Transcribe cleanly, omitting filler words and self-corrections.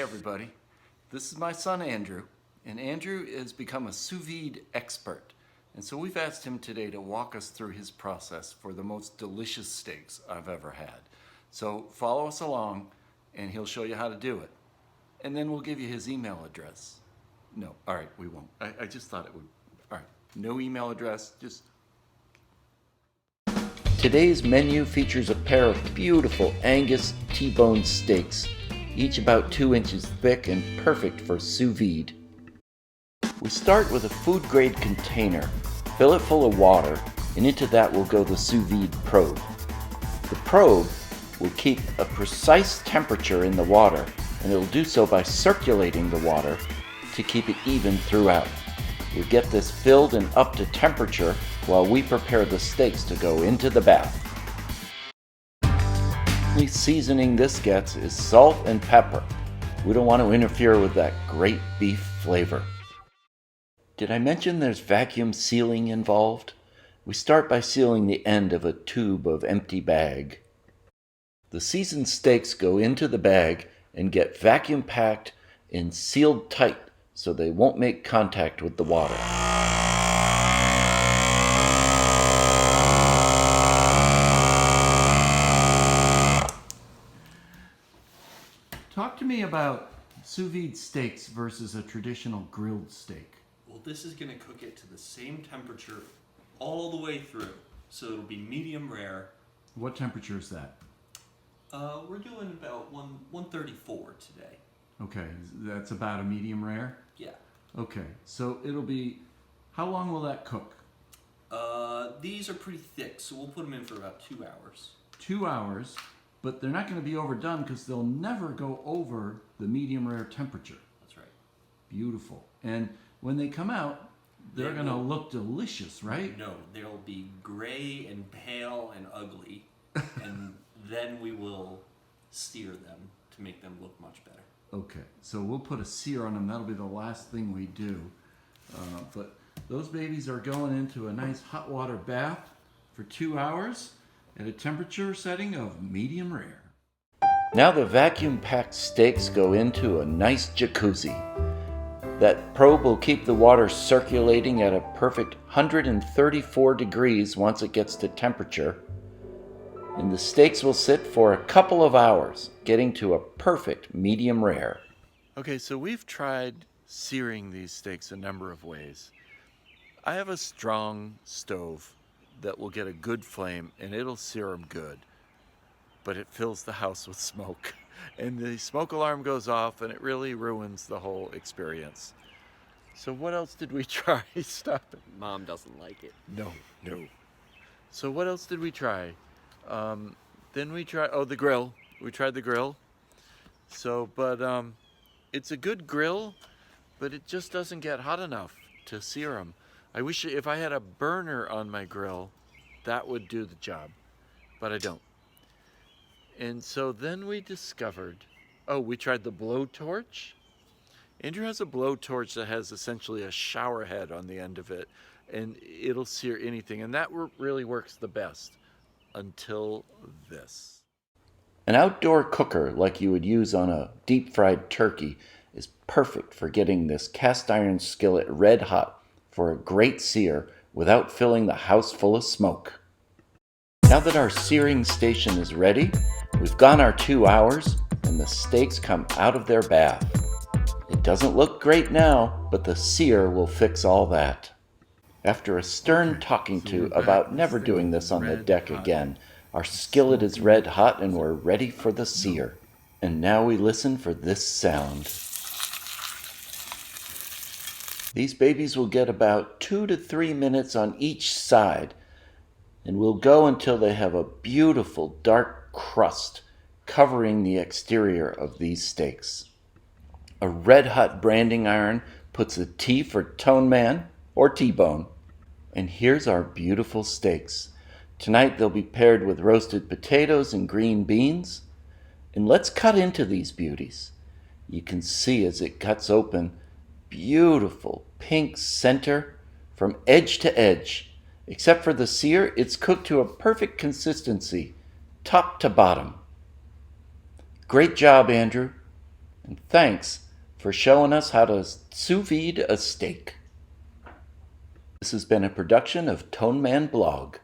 everybody. This is my son Andrew, and Andrew has become a sous vide expert. And so we've asked him today to walk us through his process for the most delicious steaks I've ever had. So follow us along and he'll show you how to do it. And then we'll give you his email address. No, all right, we won't. I just thought it would. All right, no email address, just... Today's menu features a pair of beautiful Angus T-bone steaks, each about 2 inches thick and perfect for sous vide. We start with a food-grade container, fill it full of water, and into that will go the sous vide probe. The probe will keep a precise temperature in the water, and it'll do so by circulating the water to keep it even throughout. We'll get this filled and up to temperature while we prepare the steaks to go into the bath. The only seasoning this gets is salt and pepper. We don't want to interfere with that great beef flavor. Did I mention there's vacuum sealing involved? We start by sealing the end of a tube of empty bag. The seasoned steaks go into the bag and get vacuum packed and sealed tight so they won't make contact with the water. Talk to me about sous vide steaks versus a traditional grilled steak. Well, this is going to cook it to the same temperature all the way through. So it'll be medium rare. What temperature is that? We're doing about 134 today. Okay, that's about a medium rare? Yeah. Okay, so it'll be, how long will that cook? These are pretty thick, so we'll put them in for about 2 hours. 2 hours, but they're not going to be overdone because they'll never go over the medium rare temperature. That's right. Beautiful. And when they come out, they're going to look delicious, right? No, they'll be gray and pale and ugly, and then we will sear them to make them look much better. Okay, so we'll put a sear on them. That'll be the last thing we do. But those babies are going into a nice hot water bath for 2 hours at a temperature setting of medium rare. Now the vacuum-packed steaks go into a nice jacuzzi. That probe will keep the water circulating at a perfect 134 degrees once it gets to temperature. And the steaks will sit for a couple of hours, getting to a perfect medium rare. Okay, so we've tried searing these steaks a number of ways. I have a strong stove that will get a good flame and it'll sear them good, but it fills the house with smoke. And the smoke alarm goes off and it really ruins the whole experience. So what else did we try? Stop it. Mom doesn't like it. No. So what else did we try? Then we tried, the grill. We tried the grill. So, but it's a good grill, but it just doesn't get hot enough to sear them. I wish if I had a burner on my grill, that would do the job, but I don't. And so then we discovered, we tried the blowtorch. Andrew has a blowtorch that has essentially a shower head on the end of it, and it'll sear anything, and that really works the best. Until this. An outdoor cooker like you would use on a deep-fried turkey is perfect for getting this cast iron skillet red hot for a great sear without filling the house full of smoke. Now that our searing station is ready, we've gone our 2 hours and the steaks come out of their bath. It doesn't look great now, but the sear will fix all that. After a stern talking to about never doing this on the deck again, our skillet is red hot and we're ready for the sear. And now we listen for this sound. These babies will get about 2 to 3 minutes on each side, and will go until they have a beautiful dark crust covering the exterior of these steaks. A red-hot branding iron puts a T for Tone Man, or T-bone. And here's our beautiful steaks. Tonight they'll be paired with roasted potatoes and green beans. And let's cut into these beauties. You can see as it cuts open, beautiful pink center from edge to edge. Except for the sear, it's cooked to a perfect consistency, top to bottom. Great job, Andrew. And thanks for showing us how to sous vide a steak. This has been a production of Tone Man Blog.